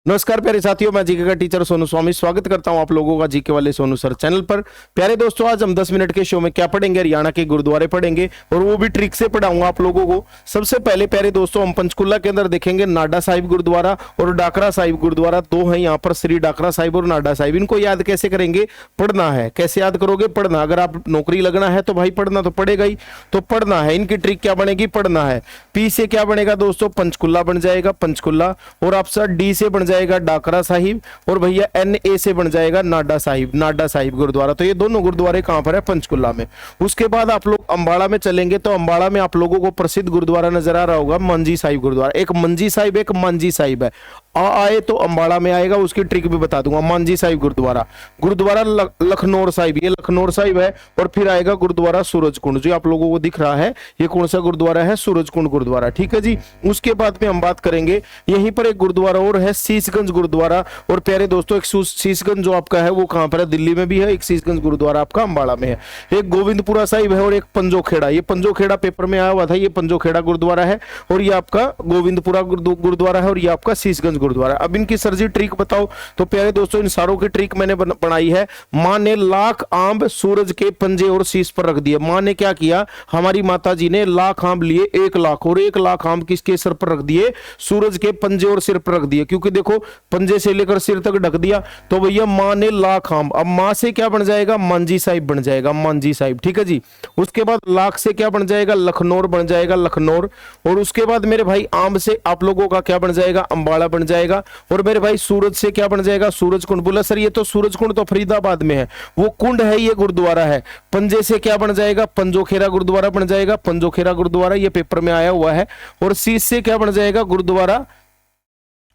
नमस्कार प्यारे साथियों, मैं जीके का टीचर सोनू स्वामी स्वागत करता हूं आप लोगों का जीके वाले सोनू सर चैनल पर। प्यारे दोस्तों, आज हम 10 मिनट के शो में क्या पढ़ेंगे, हरियाणा के गुरुद्वारे पढ़ेंगे और वो भी ट्रिक से पढ़ाऊंगा आप लोगों को। सबसे पहले प्यारे दोस्तों, हम पंचकुला के अंदर देखेंगे नाडा साहिब गुरुद्वारा और डाकरा साहिब गुरुद्वारा। दो हैं यहाँ पर, श्री डाकरा साहिब और नाडा साहिब। इनको याद कैसे करेंगे, पढ़ना है। कैसे याद करोगे, पढ़ना। अगर आप नौकरी लगना है तो भाई पढ़ना तो पड़ेगा ही, तो पढ़ना है। इनकी ट्रिक क्या बनेगी, पढ़ना है। पी से क्या बनेगा दोस्तों, पंचकुला बन जाएगा, पंचकुला। और आपका डी से बन जाएगा डाकरा साहिब, और भैया एन ए से बन जाएगा नाडा साहिब, नाडा साहिब गुरुद्वारा। तो ये दोनों गुरुद्वारे कहां पर है, पंचकुला में। उसके बाद आप लोग अंबाड़ा में चलेंगे तो अंबाड़ा में आप लोगों को प्रसिद्ध गुरुद्वारा नजर आ रहा होगा, मंजी साहिब गुरुद्वारा। एक मंजी साहिब, एक मांझी साहिब है। आए तो अंबाड़ा में आएगा, उसकी ट्रिक भी बता दूंगा। मांझी साहिब गुरुद्वारा, गुरुद्वारा लखनौर साहिब, ये लखनौर साहिब है। और फिर आएगा गुरुद्वारा सूरजकुंड, जो आप लोगों को दिख रहा है। ये कौन सा गुरुद्वारा है, सूरजकुंड गुरुद्वारा। ठीक है जी। उसके बाद में हम बात करेंगे, यहीं पर एक गुरुद्वारा और है, शीशगंज गुरुद्वारा। और प्यारे दोस्तों, एक शीशगंज जो आपका है वो कहां पर है, दिल्ली में भी है। एक शीशगंज गुरुद्वारा आपका अंबाड़ा में है। एक गोविंदपुरा साहिब है और एक पंजोखेड़ा। ये पंजोखेड़ा पेपर में आया हुआ था, ये पंजोखेड़ा गुरुद्वारा है। और ये आपका गोविंदपुरा गुरुद्वारा है, और ये आपका शीशगंज गुरुद्वारा। अब इनकी सर जी ट्रिक बताओ। तो प्यारे दोस्तों, इन सारों की ट्रिक मैंने बनाई है। मां ने लाख आंब सूरज के पंजे और शीश पर रख दिए। मां ने क्या किया, हमारी माता जी ने लाख आंब लिए, 1 लाख, और 1 लाख आंब किसके सर पर रख दिए, सूरज के पंजे और सिर पर रख दिए। क्योंकि देखो, पंजे से लेकर सिर तक ढक दिया, तो भैया मां ने लाख आंब। अब मां से क्या बन जाएगा, मांझी साहिब बन जाएगा, मांझी साहिब। ठीक है जी। उसके बाद लाख से क्या बन जाएगा, लखनौर बन जाएगा, लखनौर। और उसके बाद मेरे भाई आंब से आप लोगों का क्या बन जाएगा, अंबाड़ा बन जाएगा। और मेरे भाई सूरज से क्या बन जाएगा, सूरज कुंड। बोला सर ये तो सूरज कुंड तो फरीदाबाद में है, वो कुंड है, ये गुरुद्वारा है। पंजे से क्या बन जाएगा, पंजोखेड़ा गुरुद्वारा बन जाएगा, पंजोखेड़ा गुरुद्वारा, ये पेपर में आया हुआ है। और शीश से क्या बन जाएगा, गुरुद्वारा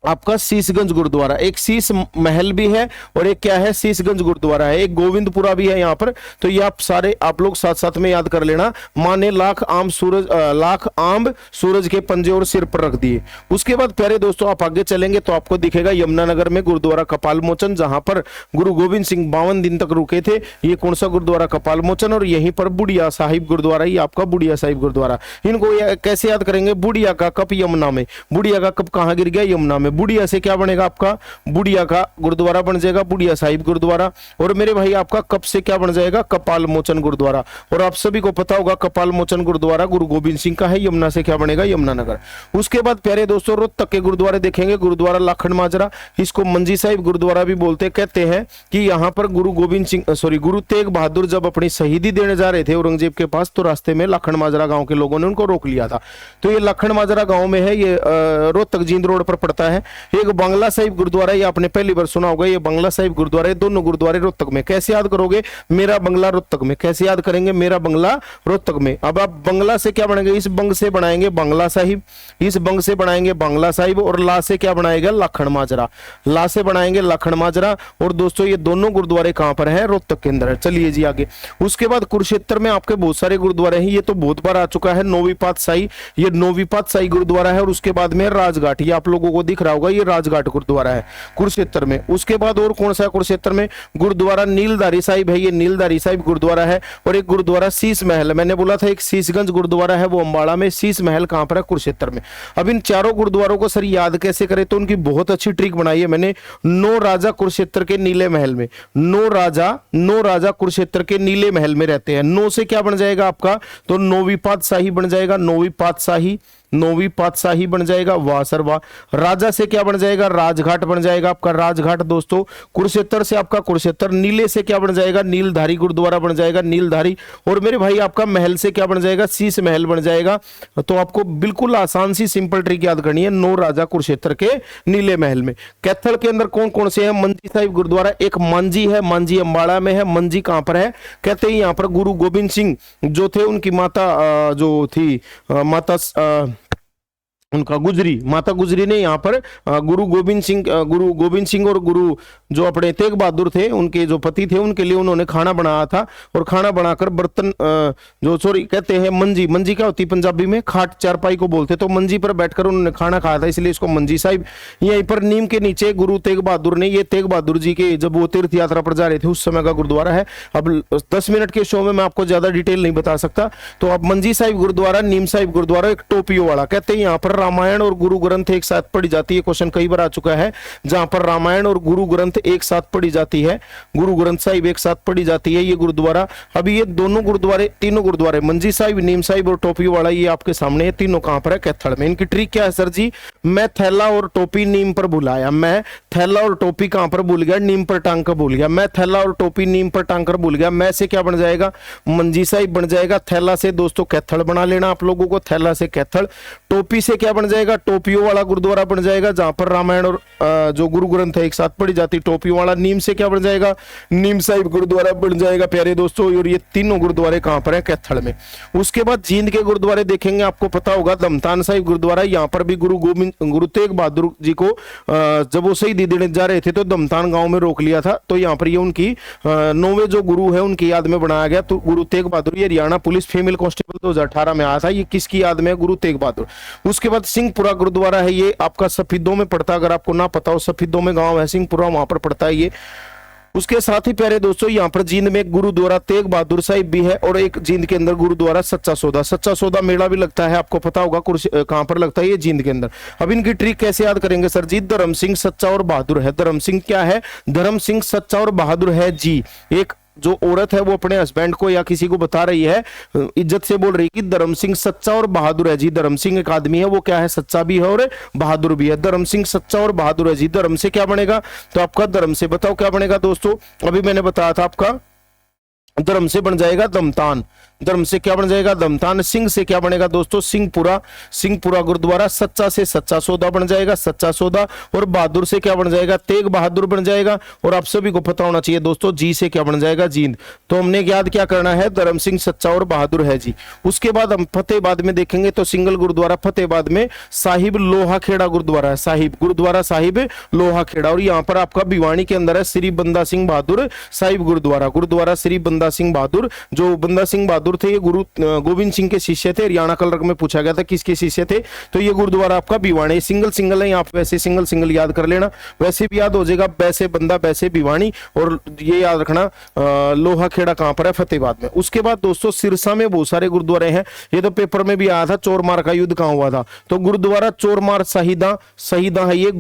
आपका शीशगंज गुरुद्वारा। एक शीश महल भी है और एक क्या है, शीशगंज गुरुद्वारा है। एक गोविंदपुरा भी है यहाँ पर। तो ये आप लोग साथ साथ में याद कर लेना। मां ने लाख आंब सूरज के पंजे और सिर पर रख दिए। उसके बाद प्यारे दोस्तों, आप आगे चलेंगे तो आपको दिखेगा यमुनानगर में गुरुद्वारा कपाल मोचन, जहां पर गुरु गोविंद सिंह 52 दिन तक रुके थे। ये कौन सा गुरुद्वारा, कपाल मोचन। और यहीं पर बुढ़िया साहिब गुरुद्वारा, ये आपका बुढ़िया साहिब गुरुद्वारा। इनको कैसे याद करेंगे, बुढ़िया का कप यमुना में। बुढ़िया का कप कहां गिर गया, यमुना में। बुढ़िया से क्या बनेगा, आपका बुढ़िया का गुरुद्वारा बन जाएगा, बुढ़िया साहिब गुरुद्वारा। और मेरे भाई आपका कप से क्या बन जाएगा, कपाल मोचन गुरुद्वारा। और आप सभी को पता होगा कपाल मोचन गुरुद्वारा गुरु गोविंद सिंह का है। यमुना से क्या बनेगा, यमुनानगर। उसके बाद प्यारे दोस्तों, रोहतक के गुरुद्वारे देखेंगे। गुरुद्वारा लाखन माजरा, इसको मंजी साहिब गुरुद्वारा भी बोलते। कहते हैं कि यहाँ पर गुरु तेग बहादुर जब अपनी शहीदी देने जा रहे थे औरंगजेब के पास, तो रास्ते में लाखन माजरा गांव के लोगों ने उनको रोक लिया था। तो ये लाखन माजरा गांव में है, ये रोहतक जींद रोड पर पड़ता है। एक बंगला साहिब गुरुद्वारा, ये आपने पहली बार सुना होगा, ये बंगला साहिब गुरुद्वारा। दोनों गुरुद्वारे रोहतक में। कैसे याद करोगे, मेरा बंगला रोहतक में। कैसे याद करेंगे, मेरा बंगला रोहतक में। अब आप बंगला से क्या बनाएंगे, इस बंग से बनाएंगे बंगला साहिब, इस बंग से बनाएंगे बंगला साहिब। और ला से क्या बनाएगा, लाखन माजरा, ला से बनाएंगे लाखन माजरा। और दोस्तों, ये दोनों गुरुद्वारे कहां पर है, रोहतक के अंदर है। चलिए जी आगे। उसके बाद कुरुक्षेत्र में आपके बहुत सारे गुरुद्वारे हैं। ये तो बहुत बार आ चुका है, नौवीं पातशाही, ये नौवीं पातशाही गुरुद्वारा है। और उसके बाद में राजघाट, ये आप लोगों को दिख रहा होगा, ये राजघाट गुरुद्वारा है कुरुक्षेत्र में। उसके बाद और कौन सा है कुरुक्षेत्र में, गुरुद्वारा नीलधारी साहिब है, ये नीलधारी साहिब गुरुद्वारा है। और एक गुरुद्वारा शीश महल, मैंने बोला था एक शीशगंज गुरुद्वारा है, वो अंबाड़ा में। शीश महल कहां पर है, कुरुक्षेत्र में। अब इन चारों गुरुद्वारों को सर याद कैसे करें, तो उनकी बहुत अच्छी ट्रिक बनाई है मैंने। 9 राजा कुरुक्षेत्र के नीले महल में, 9 राजा कुरुक्षेत्र के नीले महल में रहते हैं। 9 से क्या बन जाएगा आपका, तो नौवीं पातशाही बन जाएगा, नौवीं पातशाही बन जाएगा। वाह सर वाह। राजा से क्या बन जाएगा, राजघाट बन जाएगा आपका, राजघाट दोस्तों। कुरुक्षेत्र से आपका कुरुक्षेत्र। नीले से क्या बन जाएगा, नीलधारी गुरुद्वारा बन जाएगा, नीलधारी। और मेरे भाई आपका महल से क्या बन जाएगा, शीश महल बन जाएगा। तो आपको बिल्कुल आसान सी सिंपल ट्रिक याद करनी है, 9 राजा कुरुक्षेत्र के नीले महल में। कैथल के अंदर कौन कौन से हैं, मंजी साहिब गुरुद्वारा। एक मांझी है, मांझी अंबाड़ा में है। मंजी कहां पर है, कहते हैं यहाँ पर गुरु गोविंद सिंह जो थे, उनकी माता जो थी, माता उनका माता गुजरी ने यहाँ पर गुरु गोविंद सिंह और गुरु जो अपने तेग बहादुर थे, उनके जो पति थे, उनके लिए उन्होंने खाना बनाया था। और खाना बनाकर बर्तन कहते हैं मंजी क्या होती है पंजाबी में, खाट चारपाई को बोलते। तो मंजी पर बैठकर उन्होंने खाना खाया था, इसलिए इसको मंजी साहिब। यहीं पर नीम के नीचे गुरु तेग बहादुर ने, ये तेग बहादुर जी के जब वो तीर्थ यात्रा पर जा रहे थे उस समय का गुरुद्वारा है। अब 10 मिनट के शो में मैं आपको ज्यादा डिटेल नहीं बता सकता। तो अब मंजी साहिब गुरुद्वारा, नीम साहिब गुरुद्वारा, एक टोपियों वाला, कहते हैं यहाँ पर रामायण और गुरु ग्रंथ एक साथ पढ़ी जाती है, क्वेश्चन कई बार आ चुका है, जहां पर रामायण और गुरु ग्रंथ एक साथ पढ़ी जाती है, गुरु ग्रंथ साहिब एक साथ पढ़ी जाती है, ये गुरुद्वारा। अभी ये दोनों गुरुद्वारे, तीनों गुरुद्वारे, मंजी साहिब, नीम साहिब और टोपी वाला, ये आपके सामने है, तीनों कहां पर है? कैथल में। इनकी ट्रिक क्या है सर जी? मैं थैला और टोपी नीम पर भुलाया, मैं थैला और टोपी कहां पर भूल गया? नीम पर टांग कर भूल गया। मैं थैला और टोपी नीम पर टांग कर भूल गया, मैं से क्या बन जाएगा? मंजी साहिब बन जाएगा। थैला से दोस्तों कैथल बना लेना आप लोगों को, थैला से कैथल। टोपी से क्या बन जाएगा? टोपियों वाला गुरुद्वारा बन जाएगा, जहां पर रामायण और जो गुरु ग्रंथ है एक साथ पढ़ी जाती, टोपियों वाला। नीम से क्या बन जाएगा? नीम साहिब गुरुद्वारा बन जाएगा प्यारे दोस्तों। और ये तीनों गुरुद्वारे कहां पर है? कैथल में। उसके बाद जींद के गुरुद्वारे देखेंगे, आपको पता होगा दमतान साहिब गुरुद्वारा, यहाँ पर भी गुरु तेग बहादुर जी को जब वो शहीदी देने जा रहे थे तो दमतान गांव में रोक लिया था, तो यहाँ पर ये उनकी 9वें जो गुरु है उनकी याद में बनाया गया। तो गुरु तेग बहादुर, ये हरियाणा पुलिस फीमेल कांस्टेबल 2018 में आया था, ये किसकी याद में है? गुरु तेग बहादुर। उसके बाद सिंहपुरा गुरुद्वारा है, ये आपका सफीदों में पड़ता है, अगर आपको ना पता हो, सफीदों में गांव है सिंहपुरा, वहां पर पड़ता है ये। उसके साथ ही प्यारे दोस्तों यहाँ पर जींद में एक गुरुद्वारा तेग बहादुर साहिब भी है, और एक जींद के अंदर गुरुद्वारा सच्चा सौदा, सच्चा सौदा मेला भी लगता है, आपको पता होगा कहां पर लगता है? ये जींद के अंदर। अब इनकी ट्रिक कैसे याद करेंगे सर जी? धर्म सिंह सच्चा और बहादुर है। धर्म सिंह क्या है? धर्म सिंह सच्चा और बहादुर है जी। एक जो औरत है वो अपने हस्बैंड को या किसी को बता रही है, इज्जत से बोल रही है कि धर्म सिंह सच्चा और बहादुर है जी। धर्म सिंह एक आदमी है, वो क्या है? सच्चा भी है और बहादुर भी है। धर्म सिंह सच्चा और बहादुर है जी। धर्म से क्या बनेगा? तो आपका धर्म से बताओ क्या बनेगा दोस्तों? अभी मैंने बताया था, आपका धर्म से बन जाएगा दमतान। धर्म से क्या बन जाएगा? दमतान। सिंह से क्या बनेगा दोस्तों? सिंहपुरा। सिंहपुरा गुरुद्वारा। सच्चा से सच्चा सौदा बन जाएगा, सच्चा सौदा। और बहादुर से क्या बन जाएगा? तेग बहादुर बन जाएगा। और आप सभी को पता होना चाहिए दोस्तों, जी से क्या बन जाएगा? जींद। तो हमने याद क्या करना है? धर्म सिंह सच्चा और बहादुर है जी। उसके बाद हम फतेहाबाद में देखेंगे तो सिंगल गुरुद्वारा फतेहाबाद में साहिब लोहा खेड़ा गुरुद्वारा है, साहिब गुरुद्वारा साहिब लोहा खेड़ा। और यहाँ पर आपका भिवानी के अंदर है श्री बंदा सिंह बहादुर साहिब गुरुद्वारा, गुरुद्वारा श्री बंदा सिंह बहादुर। जो बंदा सिंह बहादुर थे ये गुरु गोविंद सिंह के शिष्य थे। हरियाणा कलर में पूछा गया था किसके शिष्य थे, तो ये गुरुद्वारा आपका भिवानी। सिंगल सिंगल है, यहाँ पे वैसे सिंगल सिंगल याद कर लेना, वैसे भी याद हो जाएगा। वैसे बंदा वैसे भिवानी, और ये याद रखना लोहा खेड़ा कहां पर है? फतेहाबाद में। उसके बाद दोस्तों सिरसा में बहुत सारे गुरुद्वारे हैं, ये तो पेपर में भी आया था, चोरमार का युद्ध कहां हुआ था, तो गुरुद्वारा चोरमार शहीदा शहीदा है ये,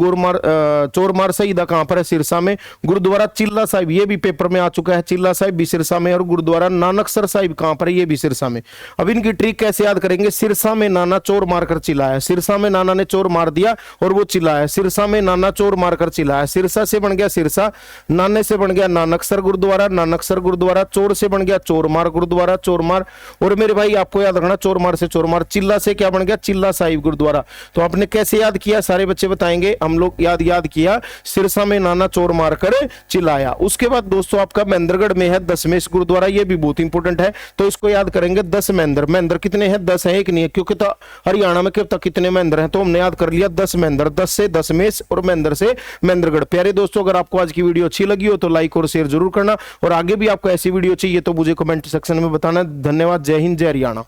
चोरमार शहीदा कहां पर है? सिरसा में। गुरुद्वारा चिल्ला साहिब, ये भी पेपर में आ चुका है, चिल्ला साहिब भी सिरसा में। और गुरुद्वारा नानकसर साहिब कहां पर है? ये भी सिरसा में। अब इनकी ट्रिक कैसे याद करेंगे? सिरसा में नाना चोर मारकर चिल्लाया, सिरसा में नाना ने चोर मार दिया और वो चिल्लाया, सिरसा में नाना चोर मारकर चिल्लाया। सिरसा से बन गया सिरसा, नाने से बन गया नानकसर गुरुद्वारा, नानकसर गुरुद्वारा। चोर से बन गया चोरमार गुरुद्वारा, चोरमार। और मेरे भाई आपको याद रखना चोरमार से चोरमार। चिल्ला से क्या बन गया? चिल्ला साहिब गुरुद्वारा। तो आपने कैसे याद किया? सारे बच्चे बताएंगे। हम लोग याद किया, सिरसा में नाना चोर मारकर चिल्लाया। उसके बाद दोस्तों आपका महेंद्रगढ़ में है दशमेश गुरुद्वारा, ये भी बहुत इंपॉर्टेंट है, तो इसको याद करेंगे। 10 महेंद्र, महेंद्र कितने हैं? 10 है, एक नहीं है, क्योंकि तो हरियाणा में कितने महेंद्र हैं, तो हमने याद कर लिया 10 महेंद्र। 10 से दशमेश और महेंद्र से महेंद्रगढ़। प्यारे दोस्तों अगर आपको आज की वीडियो अच्छी लगी हो तो लाइक और शेयर जरूर करना, और आगे भी आपको ऐसी वीडियो चाहिए तो मुझे कमेंट सेक्शन में बताना। धन्यवाद। जय हिंद, जय हरियाणा।